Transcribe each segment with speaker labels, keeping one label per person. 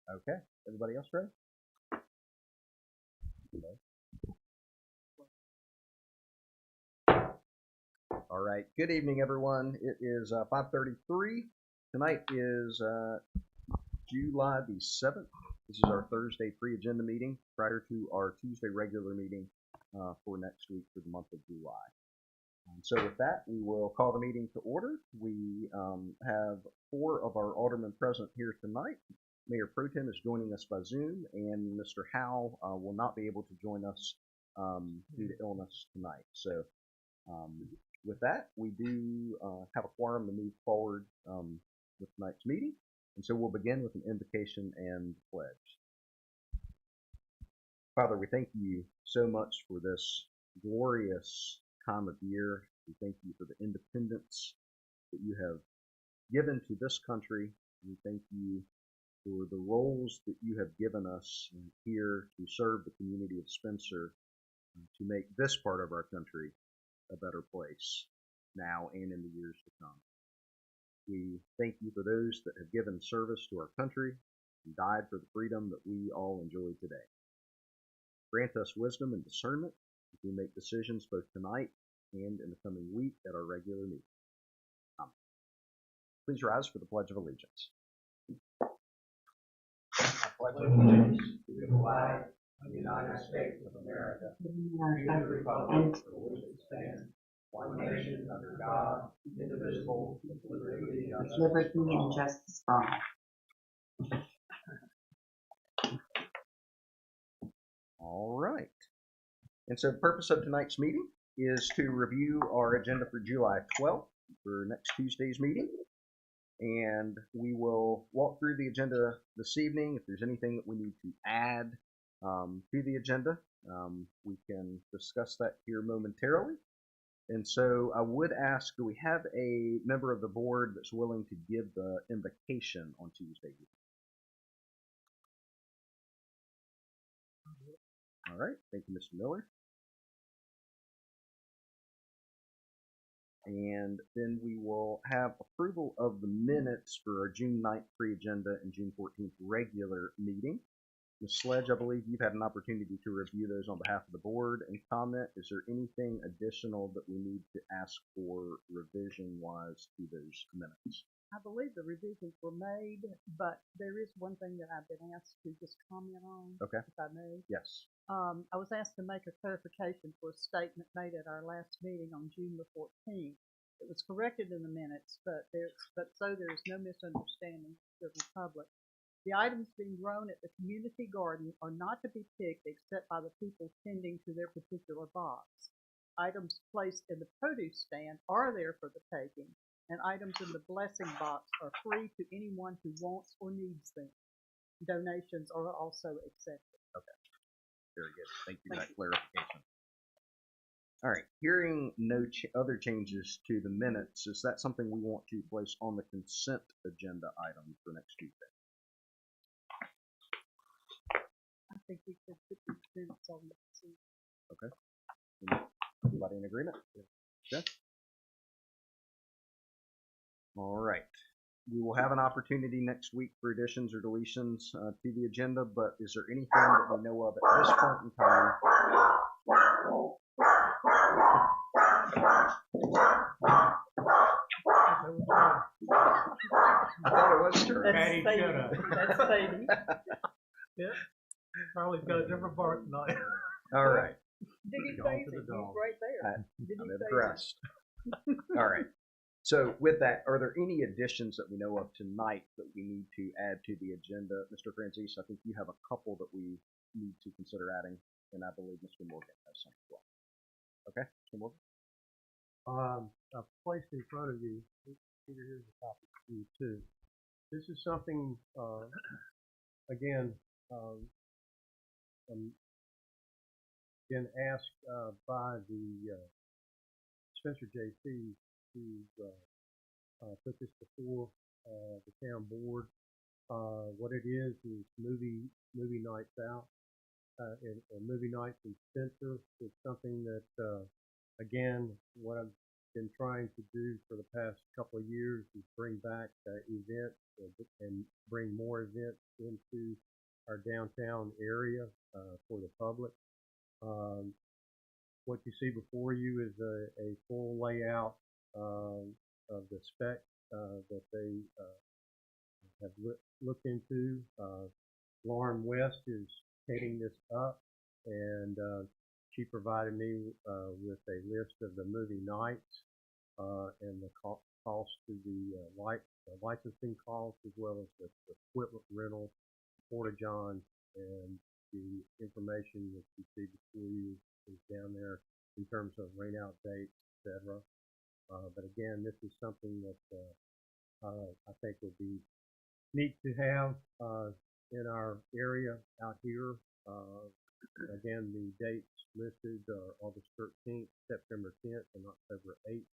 Speaker 1: Okay, everybody else ready? All right, good evening, everyone. It is 5:33. Tonight is July the 7th. This is our Thursday pre-agenda meeting prior to our Tuesday regular meeting for next week for the month of July. So with that, we will call the meeting to order. We have 4 of our aldermen present here tonight. Mayor Pro Tem is joining us by Zoom, and Mr. Howe will not be able to join us due to illness tonight. So with that, we do have a quorum to move forward with tonight's meeting. And so we'll begin with an invocation and pledge. Father, we thank you so much for this glorious time of year. We thank you for the independence that you have given to this country. We thank you for the roles that you have given us here to serve the community of Spencer, to make this part of our country a better place now and in the years to come. We thank you for those that have given service to our country and died for the freedom that we all enjoy today. Grant us wisdom and discernment as we make decisions both tonight and in the coming week at our regular meeting. Please rise for the Pledge of Allegiance. I pledge allegiance to the flag of the United States of America and to the republic for which it stands, one nation under God, indivisible, with liberty and justice for all. All right. And so the purpose of tonight's meeting is to review our agenda for July 12th for next Tuesday's meeting. And we will walk through the agenda this evening. If there's anything that we need to add to the agenda, we can discuss that here momentarily. And so I would ask, do we have a member of the board that's willing to give the invocation on Tuesday evening? All right, thank you, Mr. Miller. And then we will have approval of the minutes for our June 9th pre-agenda and June 14th regular meeting. Ms. Sledge, I believe you've had an opportunity to review those on behalf of the board and comment. Is there anything additional that we need to ask for revision-wise to those minutes?
Speaker 2: I believe the revisions were made, but there is one thing that I've been asked to just comment on,
Speaker 1: okay,
Speaker 2: if I may.
Speaker 1: Yes.
Speaker 2: I was asked to make a clarification for a statement made at our last meeting on June the 14th. It was corrected in the minutes, so there is no misunderstanding of the public. The items being grown at the community garden are not to be picked except by the people tending to their particular box. Items placed in the produce stand are there for the taking, and items in the blessing box are free to anyone who wants or needs them. Donations are also accepted.
Speaker 1: Okay, very good. Thank you for that clarification. All right, hearing no other changes to the minutes, is that something we want to place on the consent agenda item for next Tuesday?
Speaker 2: I think we could put the minutes on the consent.
Speaker 1: Okay. Everybody in agreement? Okay. All right. We will have an opportunity next week for additions or deletions to the agenda, but is there anything that we know of at this point in time? I thought it was true.
Speaker 2: That's Sadie.
Speaker 3: Yeah. Probably got a different part tonight.
Speaker 1: All right.
Speaker 2: Did he say he's right there?
Speaker 1: I'm impressed. All right. So with that, are there any additions that we know of tonight that we need to add to the agenda? Mr. Francis, I think you have a couple that we need to consider adding, and I believe Mr. Morgan has some as well. Okay, Mr. Morgan?
Speaker 3: I've placed in front of you, here's a copy for you too. This is something, again, been asked by the Spencer JC to put this before the town board. What it is movie nights out, and movie nights in Spencer. It's something that, again, what I'm been trying to do for the past couple of years is bring back events and bring more events into our downtown area for the public. What you see before you is a full layout of the spec that they have looked into. Lauren West is heading this up, and she provided me with a list of the movie nights and the cost to the licensing costs, as well as the equipment rental, porta-john, and the information that you see before you is down there in terms of rain-out dates, etc. But again, this is something that I think would be neat to have in our area out here. Again, the dates listed are August 13th, September 10th, and October 8th,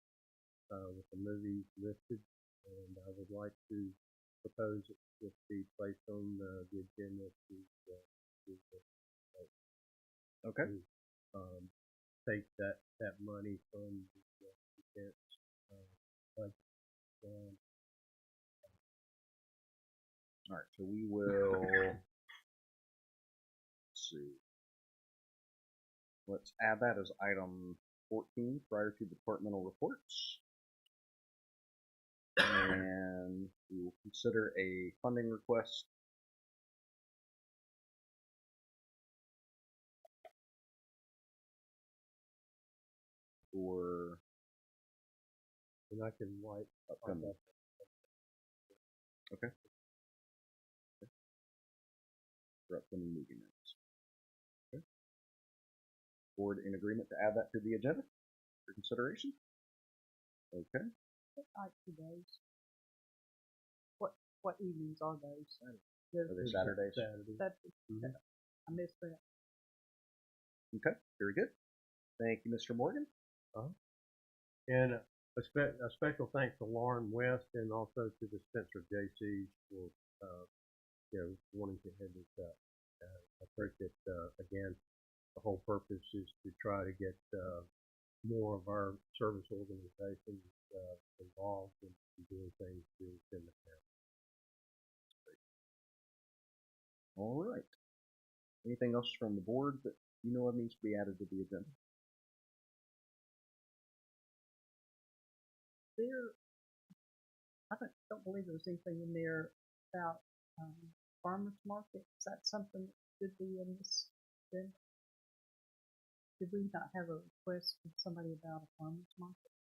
Speaker 3: with the movies listed. And I would like to propose it with be placed on the agenda to
Speaker 1: Okay.
Speaker 3: take that money from the events budget.
Speaker 1: All right, so we will, let's see. Let's add that as item 14 prior to departmental reports. And we will consider a funding request for
Speaker 3: And I can wipe
Speaker 1: upcoming. Okay. For upcoming movie nights. Okay. Board in agreement to add that to the agenda for consideration? Okay.
Speaker 2: What nights are those? What evenings are those?
Speaker 1: Are they Saturdays?
Speaker 3: Saturday.
Speaker 2: I missed that.
Speaker 1: Okay, very good. Thank you, Mr. Morgan.
Speaker 3: And a special thanks to Lauren West and also to the Spencer JCs for wanting to head this up. I think that again, the whole purpose is to try to get more of our service organizations involved in doing things within the town.
Speaker 1: All right. Anything else from the board that you know of needs to be added to the agenda?
Speaker 2: I don't believe there was anything in there about farmers market. Is that something that should be in this agenda? Did we not have a request from somebody about a farmers market?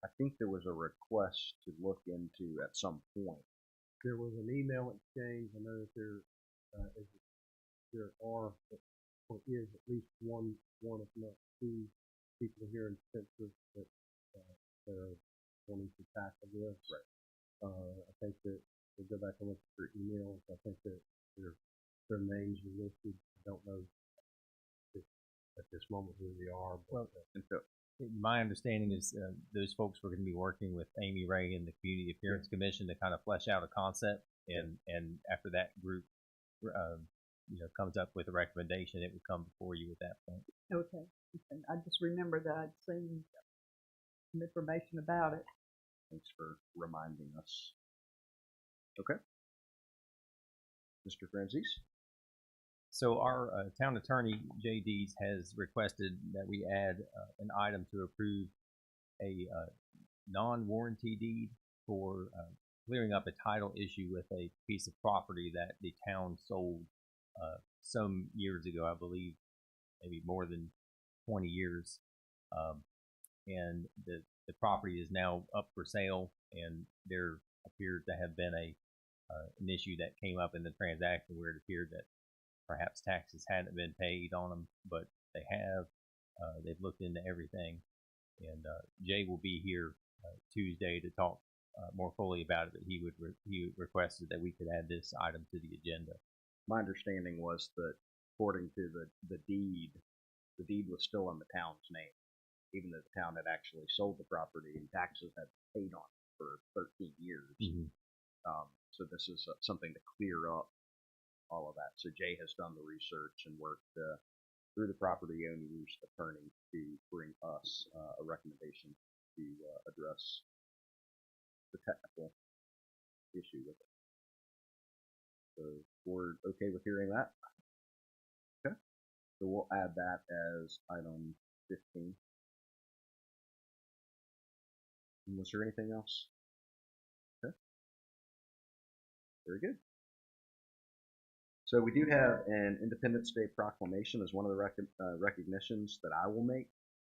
Speaker 1: I think there was a request to look into at some point.
Speaker 3: There was an email exchange. I know that there are or is at least one if not two people here in Spencer that are wanting to tackle this.
Speaker 1: Right.
Speaker 3: I think that we'll go back and look at their emails. I think that their names are listed. I don't know at this moment who they are. But,
Speaker 4: my understanding is those folks were going to be working with Amy Ray and the Community Appearance Commission to kind of flesh out a concept, and after that group comes up with a recommendation, it would come before you at that point.
Speaker 2: Okay. I just remember that I'd seen some information about it.
Speaker 1: Thanks for reminding us. Okay. Mr. Francis?
Speaker 4: So our town attorney, Jay Dees, has requested that we add an item to approve a non-warranty deed for clearing up a title issue with a piece of property that the town sold some years ago, I believe, maybe more than 20 years. And the property is now up for sale, and there appeared to have been an issue that came up in the transaction where it appeared that perhaps taxes hadn't been paid on them, but they have. They've looked into everything, and Jay will be here Tuesday to talk more fully about it. But he requested that we could add this item to the agenda.
Speaker 1: My understanding was that according to the deed was still in the town's name, even though the town had actually sold the property and taxes had been paid on it for 13 years.
Speaker 4: Mm-hmm.
Speaker 1: So this is something to clear up all of that. So Jay has done the research and worked through the property owner's attorney to bring us a recommendation to address the technical issue with it. So we're okay with hearing that? Okay. So we'll add that as item 15. And was there anything else? Okay. Very good. So we do have an Independence Day proclamation as one of the recognitions that I will make.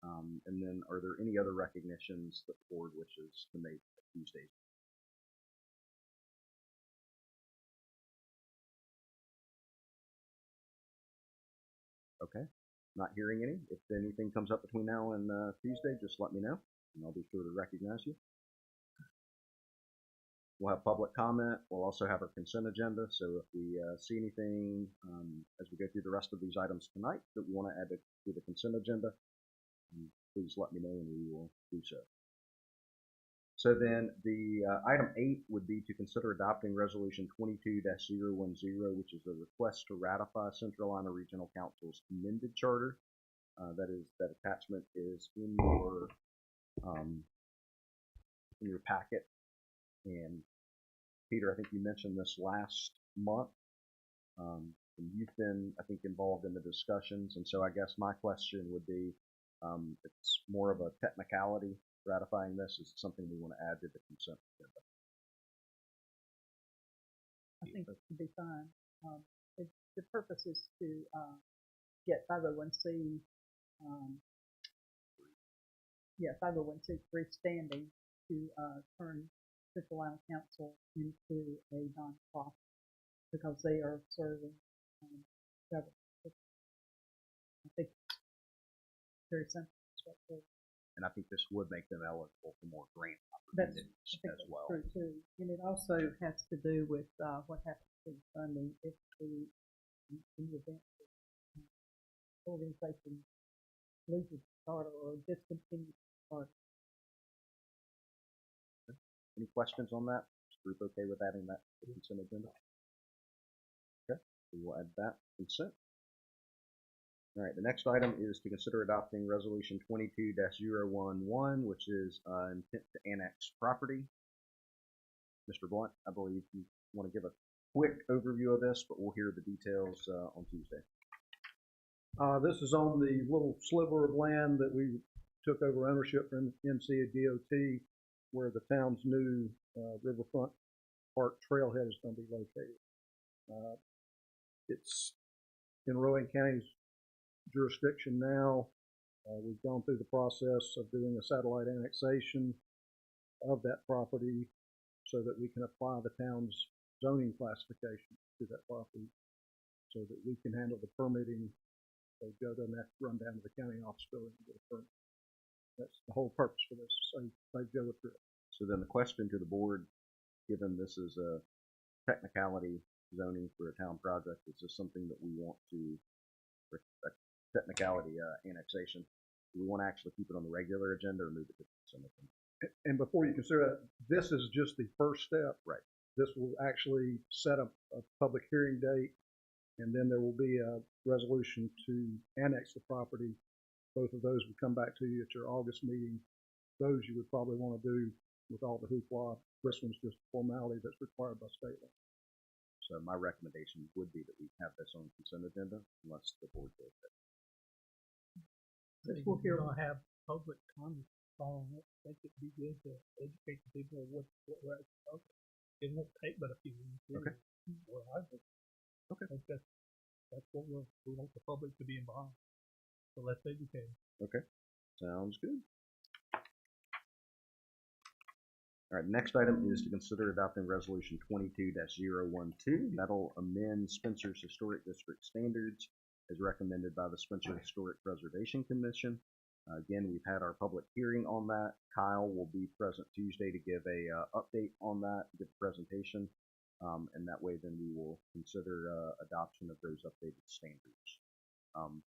Speaker 1: And then are there any other recognitions that the board wishes to make Tuesdays? Okay, not hearing any. If anything comes up between now and Tuesday, just let me know, and I'll be sure to recognize you. We'll have public comment. We'll also have our consent agenda. So if we see anything as we go through the rest of these items tonight that we want to add to the consent agenda, please let me know and we will do so. So then the item 8 would be to consider adopting resolution 22-010, which is a request to ratify Central Carolina Regional Council's amended charter. That attachment is in your packet. And Peter, I think you mentioned this last month. And you've been, I think, involved in the discussions. And so I guess my question would be, it's more of a technicality ratifying this. Is something we want to add to the consent agenda?
Speaker 2: I think it should be fine. The purpose is to get 501c, 501c3 standing to turn Central Carolina Council into a nonprofit because they are serving government. I think it's very simple.
Speaker 1: And I think this would make them eligible for more grant
Speaker 2: That's
Speaker 1: opportunities as well.
Speaker 2: True too, and it also has to do with what happens to the funding if in the event that organization loses charter or discontinues charter.
Speaker 1: Any questions on that? Is the group okay with adding that to the consent agenda? Okay, we will add that consent. All right, the next item is to consider adopting resolution 22-011, which is intent to annex property. Mr. Blunt, I believe you want to give a quick overview of this, but we'll hear the details on Tuesday.
Speaker 5: This is on the little sliver of land that we took over ownership from NCDOT, where the town's new riverfront park trailhead is going to be located. It's in Rowan County's jurisdiction now. We've gone through the process of doing a satellite annexation of that property so that we can apply the town's zoning classification to that property so that we can handle the permitting. So Joe doesn't have to run down to the county office building to get a permit. That's the whole purpose for this. So save Joe a trip.
Speaker 1: So then the question to the board, given this is a technicality zoning for a town project, is this something that we want to, a technicality annexation, do we want to actually keep it on the regular agenda or move it to the consent agenda?
Speaker 5: And before you consider that, this is just the first step.
Speaker 1: Right.
Speaker 5: This will actually set up a public hearing date, and then there will be a resolution to annex the property. Both of those would come back to you at your August meeting. Those you would probably want to do with all the hoopla. This one's just a formality that's required by state law.
Speaker 1: So my recommendation would be that we have this on consent agenda unless the board does it.
Speaker 2: We'll hear.
Speaker 6: We're gonna have public comment on it. I think it'd be good to educate the people of what we're actually talking. It won't take but a few minutes.
Speaker 1: Okay.
Speaker 6: Well, I think.
Speaker 1: Okay.
Speaker 6: I think that's what we want the public to be involved. So let's educate.
Speaker 1: Okay, sounds good. All right, next item is to consider adopting resolution 22-012. That'll amend Spencer's Historic District standards as recommended by the Spencer Historic Preservation Commission. Again, we've had our public hearing on that. Kyle will be present Tuesday to give a update on that, give a presentation, and that way then we will consider adoption of those updated standards.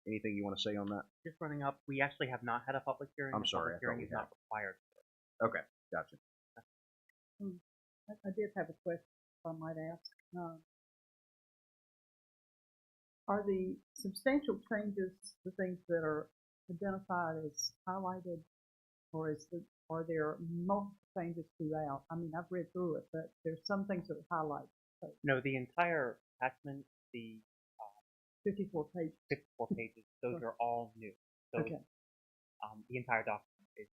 Speaker 1: Anything you want to say on that?
Speaker 7: Just running up, we actually have not had a public hearing.
Speaker 1: I'm sorry,
Speaker 7: Public hearing is not required.
Speaker 1: Okay, gotcha.
Speaker 2: I did have a question, if I might ask. Are the substantial changes the things that are identified as highlighted, or are there multiple changes throughout? I mean, I've read through it, but there's some things that are highlighted. So
Speaker 7: No, the entire attachment, the
Speaker 2: 54 pages.
Speaker 7: 54 pages, those are all new. So
Speaker 2: Okay.
Speaker 7: the entire document is.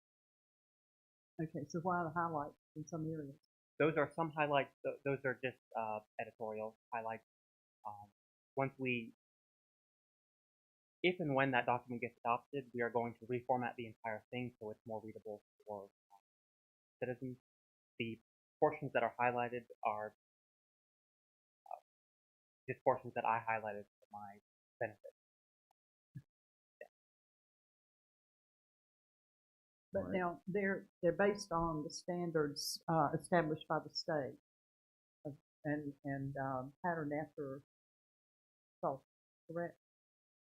Speaker 2: Okay. So why the highlights in some areas?
Speaker 7: Those are some highlights. Those are just editorial highlights. Once if and when that document gets adopted, we are going to reformat the entire thing so it's more readable for citizens. The portions that are highlighted are just portions that I highlighted for my benefit.
Speaker 2: But
Speaker 1: Right.
Speaker 2: now they're based on the standards established by the state, and patterned after salt, correct?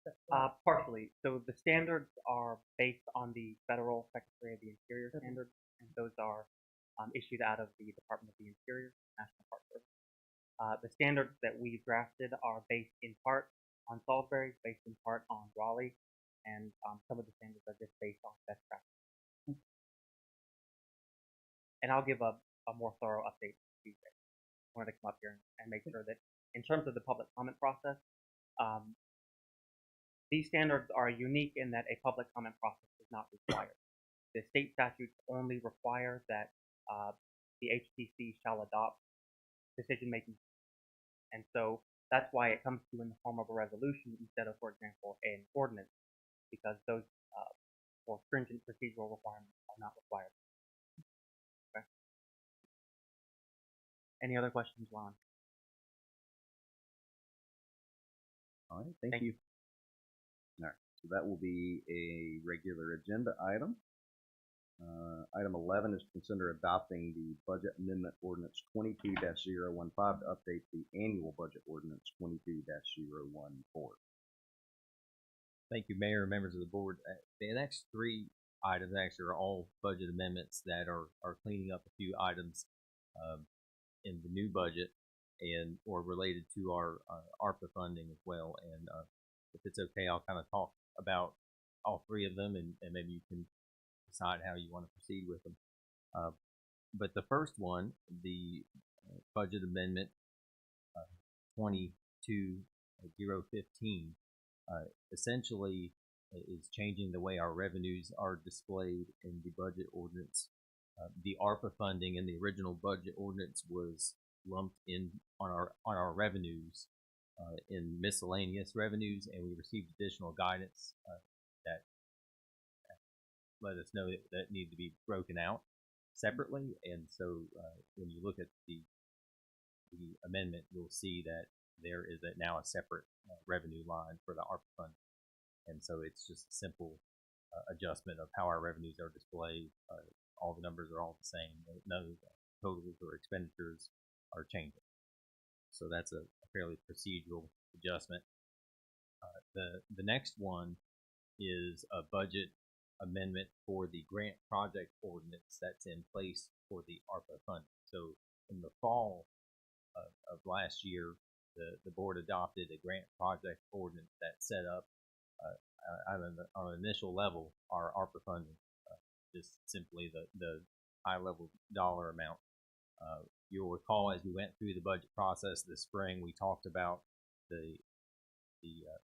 Speaker 2: That's right.
Speaker 7: Partially. So the standards are based on the Federal Secretary of the Interior standards, and those are issued out of the Department of the Interior, National Park Service. The standards that we drafted are based in part on Salisbury, based in part on Raleigh, and some of the standards are just based on best practice. And I'll give a more thorough update Tuesday. I wanted to come up here and make sure that in terms of the public comment process, these standards are unique in that a public comment process is not required. The state statutes only require that the HTC shall adopt decision-making. And so that's why it comes to you in the form of a resolution instead of, for example, an ordinance, because those more stringent procedural requirements are not required. Okay. Any other questions, Lon?
Speaker 1: All right, thank you. All right, so that will be a regular agenda item. Item 11 is to consider adopting the budget amendment ordinance 22-015 to update the annual budget ordinance 22-014.
Speaker 4: Thank you, Mayor and members of the board. The next three items actually are all budget amendments that are cleaning up a few items in the new budget and or related to our ARPA funding as well. And if it's okay, I'll kind of talk about all three of them, and maybe you can decide how you want to proceed with them. But the first one, the budget amendment 22-015, essentially is changing the way our revenues are displayed in the budget ordinance. The ARPA funding in the original budget ordinance was lumped in on our revenues in miscellaneous revenues, and we received additional guidance that let us know that needed to be broken out separately. And so when you look at the amendment, you'll see that there is now a separate revenue line for the ARPA fund. And so it's just a simple adjustment of how our revenues are displayed. All the numbers are all the same. None of the totals or expenditures are changing. So that's a fairly procedural adjustment. The next one is a budget amendment for the grant project ordinance that's in place for the ARPA funding. So in the fall of last year, the board adopted a grant project ordinance that set up on an initial level our ARPA funding, just simply the high level dollar amount. You'll recall as we went through the budget process this spring, we talked about the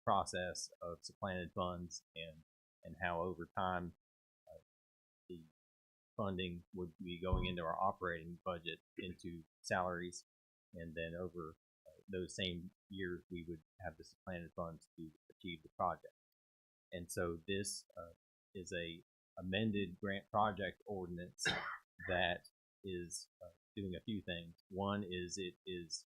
Speaker 4: process of supplanted funds and how over time the funding would be going into our operating budget into salaries, and then over those same years we would have the supplanted funds to achieve the project. And so this is a amended grant project ordinance that is doing a few things. One is it is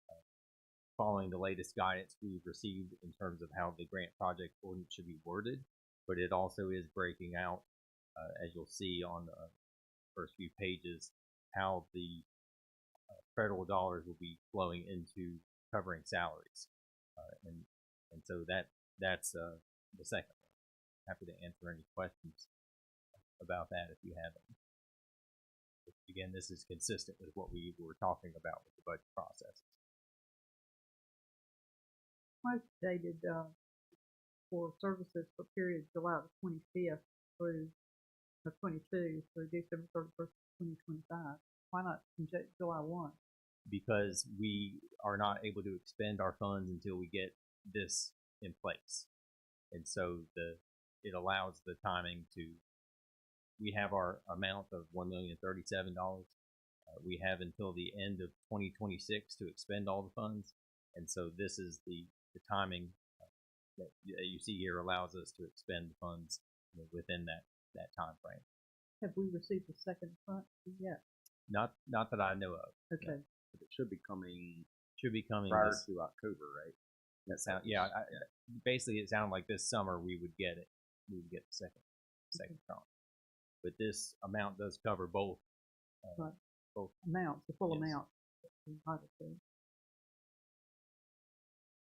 Speaker 4: following the latest guidance we've received in terms of how the grant project ordinance should be worded, but it also is breaking out, as you'll see on the first few pages, how the federal dollars will be flowing into covering salaries, and so that's the second one. Happy to answer any questions about that if you have any. Again, this is consistent with what we were talking about with the budget processes.
Speaker 2: request dated, for services for period July the 25th through the 22 through December 31st, 2025. Why not July 1?
Speaker 4: Because we are not able to expend our funds until we get this in place. And so it allows the timing to, we have our amount of $1,037,000. We have until the end of 2026 to expend all the funds. And so this is the timing that you see here allows us to expend the funds within that time frame.
Speaker 2: Have we received the second tranche yet?
Speaker 4: Not that I know of.
Speaker 2: Okay.
Speaker 1: But it should be coming
Speaker 4: prior
Speaker 1: to October, right?
Speaker 4: That sound, yeah. Basically, it sounded like this summer we would get it. We would get the second tranche. But this amount does cover both.
Speaker 2: Right.
Speaker 4: Both
Speaker 2: amounts, the full
Speaker 4: yes.
Speaker 2: amount.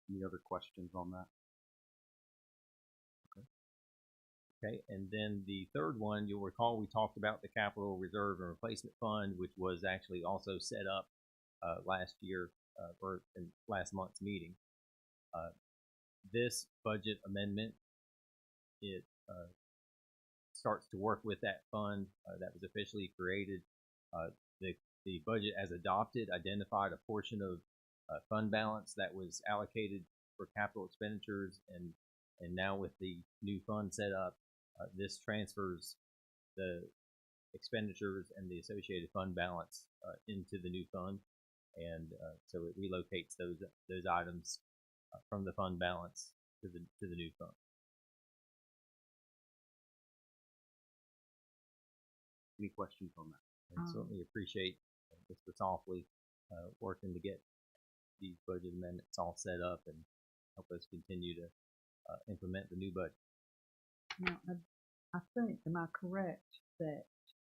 Speaker 1: Any other questions on that?
Speaker 4: Okay, and then the third one, you'll recall we talked about the capital reserve and replacement fund, which was actually also set up last year or in last month's meeting. This budget amendment, it starts to work with that fund that was officially created. The budget as adopted identified a portion of fund balance that was allocated for capital expenditures, and now with the new fund set up, this transfers the expenditures and the associated fund balance into the new fund, and so it relocates those items from the fund balance to the new fund.
Speaker 1: Any questions on that?
Speaker 4: I certainly appreciate Mr. Softly working to get these budget amendments all set up and help us continue to implement the new budget.
Speaker 2: Now, I think, am I correct that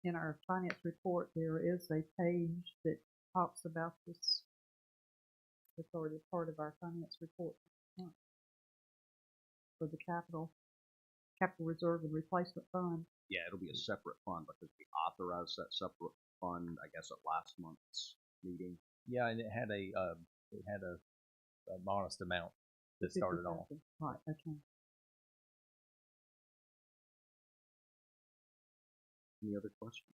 Speaker 2: in our finance report there is a page that talks about this? It's already part of our finance report for the capital reserve and replacement fund.
Speaker 1: Yeah, it'll be a separate fund because we authorized that separate fund, I guess, at last month's meeting.
Speaker 4: Yeah, and it had a modest amount that started off.
Speaker 2: Right. Okay.
Speaker 1: Any other questions?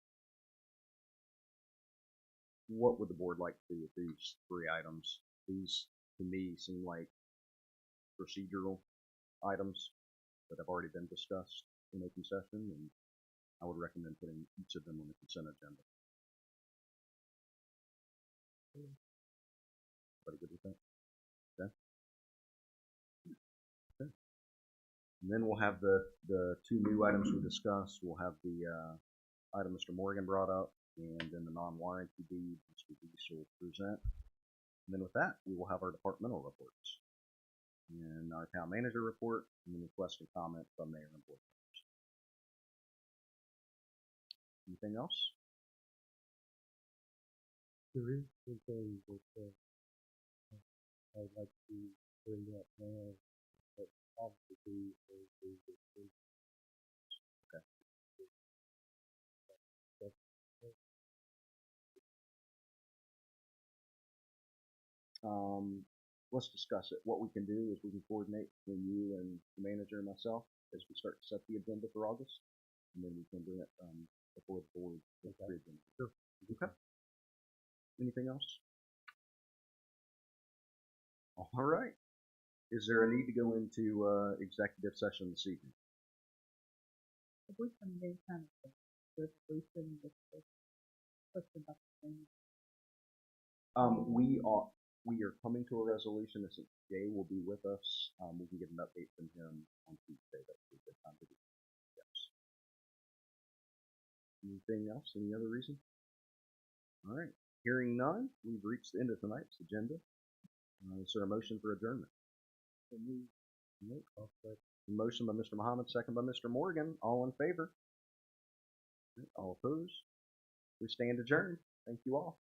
Speaker 1: What would the board like to do with these three items? These, to me, seem like procedural items that have already been discussed in open session, and I would recommend putting each of them on the consent agenda. Everybody good with that? Okay. Okay. And then we'll have the two new items we discussed. We'll have the item Mr. Morgan brought up, and then the non-warranty deed Mr. Deese will present. And then with that, we will have our departmental reports and our town manager report, and then request and comment from mayor and board members. Anything else?
Speaker 3: There is one thing that I'd like to bring up now, but obviously
Speaker 1: Okay. Let's discuss it. What we can do is we can coordinate between you and the manager and myself as we start to set the agenda for August, and then we can bring it before the board with the agenda.
Speaker 3: Sure.
Speaker 1: Okay. Anything else? All right. Is there a need to go into executive session this evening?
Speaker 2: Have we come in kind of resolution with the question about the thing?
Speaker 1: We are coming to a resolution. Since Jay will be with us, we can get an update from him on Tuesday. That's a good time to do. Yes. Anything else? Any other reason? All right. Hearing none, we've reached the end of tonight's agenda. Is there a motion for adjournment? Motion by Mr. Muhammad, second by Mr. Morgan. All in favor? All opposed? We stand adjourned. Thank you all.